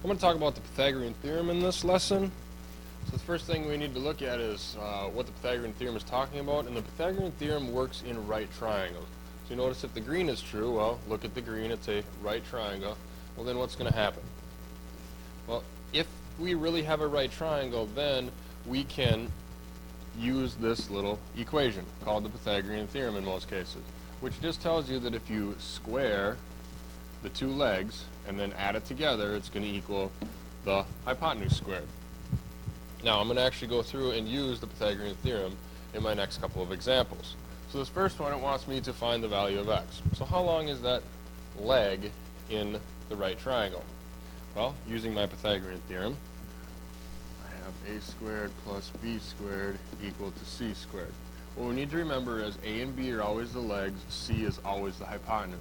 I'm going to talk about the Pythagorean theorem in this lesson. So the first thing we need to look at is what the Pythagorean theorem is talking about, and the Pythagorean theorem works in right triangles. So you notice if the green is true, well, look at the green, it's a right triangle. Well, then what's going to happen? Well, if we really have a right triangle, then we can use this little equation called the Pythagorean theorem in most cases, which just tells you that if you square the two legs and then add it together, it's going to equal the hypotenuse squared. Now I'm going to actually go through and use the Pythagorean theorem in my next couple of examples. So this first one, it wants me to find the value of x. So how long is that leg in the right triangle? Well, using my Pythagorean theorem, I have a squared plus b squared equal to c squared. What we need to remember is a and b are always the legs, c is always the hypotenuse.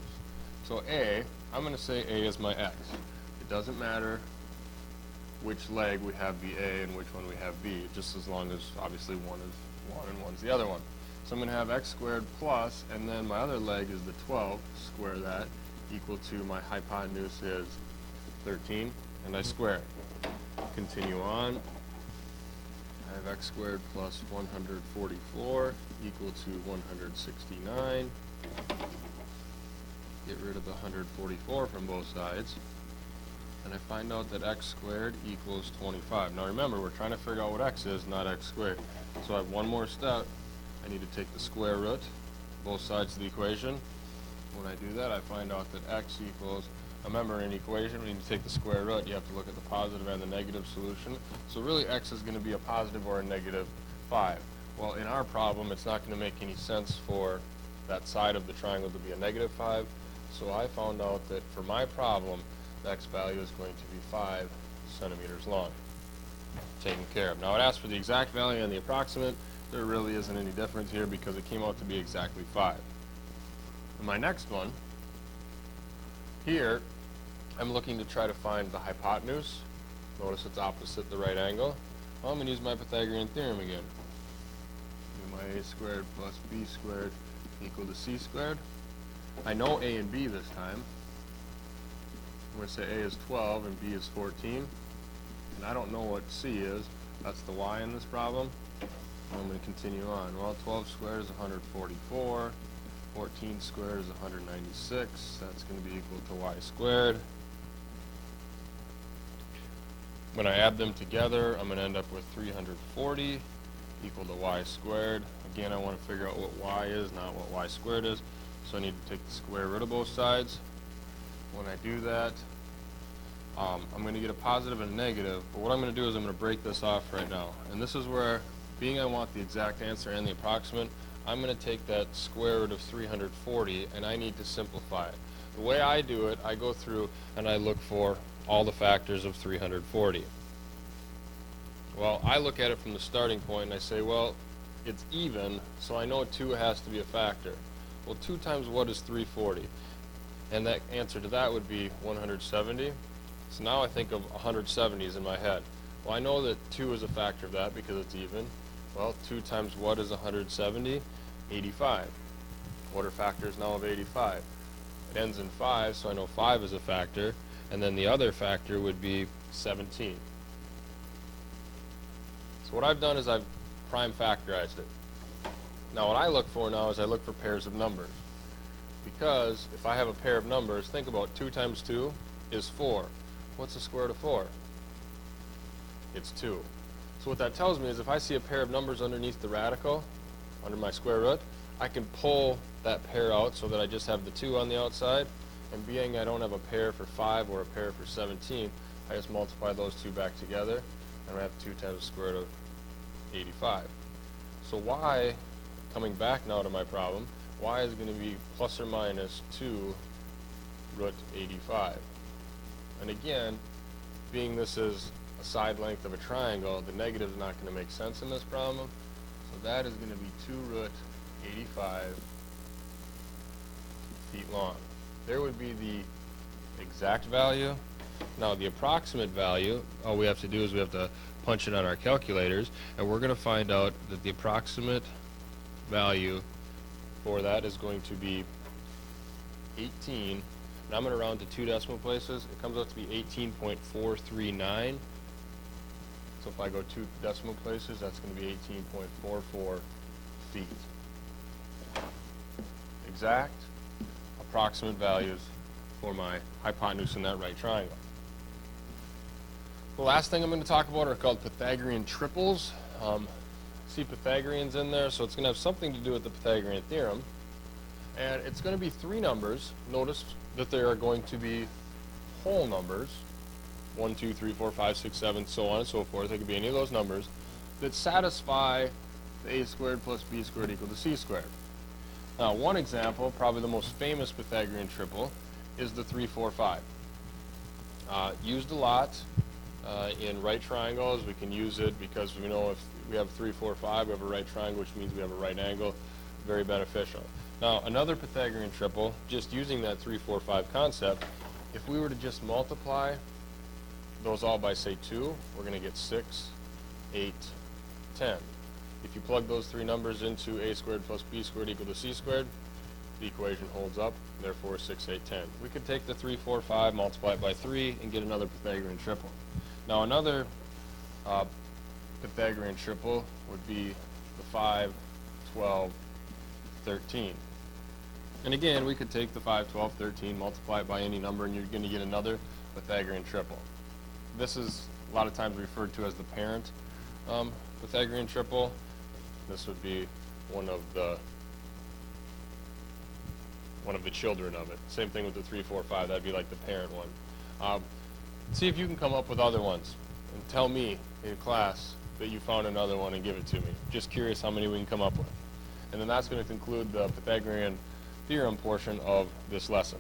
So a, I'm going to say a is my x. It doesn't matter which leg we have be a and which one we have b, just as long as obviously one is one and one's the other one. So I'm going to have x squared plus, and then my other leg is the 12, square that, equal to my hypotenuse is 13, and I square it. Continue on. I have x squared plus 144 equal to 169. Get rid of the 144 from both sides, and I find out that x squared equals 25. Now remember, we're trying to figure out what x is, not x squared. So I have one more step. I need to take the square root, both sides of the equation. When I do that, I find out that x equals, remember in an equation, when you take the square root, you have to look at the positive and the negative solution. So really x is going to be a positive or a negative 5. Well, in our problem, it's not going to make any sense for that side of the triangle to be a negative 5. So I found out that for my problem, the x value is going to be 5 centimeters long. Taken care of. Now it asks for the exact value and the approximate. There really isn't any difference here because it came out to be exactly 5. In my next one, here, I'm looking to try to find the hypotenuse. Notice it's opposite the right angle. Well, I'm going to use my Pythagorean theorem again. Do my a squared plus b squared equal to c squared. I know a and b this time. I'm going to say a is 12 and b is 14. And I don't know what c is. That's the y in this problem. And I'm going to continue on. Well, 12 squared is 144. 14 squared is 196. That's going to be equal to y squared. When I add them together, I'm going to end up with 340 equal to y squared. Again, I want to figure out what y is, not what y squared is. So I need to take the square root of both sides. When I do that, I'm going to get a positive and a negative. But what I'm going to do is I'm going to break this off right now. And this is where, being I want the exact answer and the approximate, I'm going to take that square root of 340 and I need to simplify it. The way I do it, I go through and I look for all the factors of 340. Well, I look at it from the starting point and I say, well, it's even, so I know 2 has to be a factor. Well, 2 times what is 340? And that answer to that would be 170. So now I think of 170s in my head. Well, I know that 2 is a factor of that because it's even. Well, 2 times what is 170? 85. What are factors now of 85? It ends in 5, so I know 5 is a factor. And then the other factor would be 17. So what I've done is I've prime factorized it. Now what I look for now is I look for pairs of numbers. Because if I have a pair of numbers, think about 2 times 2 is 4. What's the square root of 4? It's 2. So what that tells me is if I see a pair of numbers underneath the radical, under my square root, I can pull that pair out so that I just have the 2 on the outside. And being I don't have a pair for 5 or a pair for 17, I just multiply those 2 back together, and I have 2 times the square root of 85. So y, coming back now to my problem, y is going to be plus or minus 2 root 85. And again, being this is a side length of a triangle, the negative is not going to make sense in this problem. So that is going to be 2 root 85 feet long. There would be the exact value. Now the approximate value, all we have to do is we have to punch it on our calculators, and we're going to find out that the approximate value for that is going to be 18 and I'm going to round to 2 decimal places. It comes out to be 18.439. So if I go 2 decimal places, that's going to be 18.44 feet. Exact, approximate values for my hypotenuse in that right triangle. The last thing I'm going to talk about are called Pythagorean triples. See Pythagoreans in there, so it's going to have something to do with the Pythagorean theorem. And it's going to be 3 numbers. Notice that there are going to be whole numbers, 1, 2, 3, 4, 5, 6, 7, so on and so forth. It could be any of those numbers that satisfy the a squared plus b squared equal to c squared. Now, one example, probably the most famous Pythagorean triple, is the 3, 4, 5. Used a lot in right triangles. We can use it because we know if we have 3, 4, 5, we have a right triangle, which means we have a right angle. Very beneficial. Now, another Pythagorean triple, just using that 3, 4, 5 concept, if we were to just multiply those all by, say, 2, we're going to get 6, 8, 10. If you plug those 3 numbers into a squared plus b squared equal to c squared, the equation holds up, therefore 6, 8, 10. We could take the 3, 4, 5, multiply it by 3, and get another Pythagorean triple. Now, another Pythagorean triple would be the 5, 12, 13. And again, we could take the 5, 12, 13, multiply it by any number, and you're going to get another Pythagorean triple. This is a lot of times referred to as the parent Pythagorean triple. This would be one of the children of it. Same thing with the 3, 4, 5. That'd be like the parent one. See if you can come up with other ones, and tell me in class that you found another one and give it to me. Just curious how many we can come up with. And then that's going to conclude the Pythagorean theorem portion of this lesson.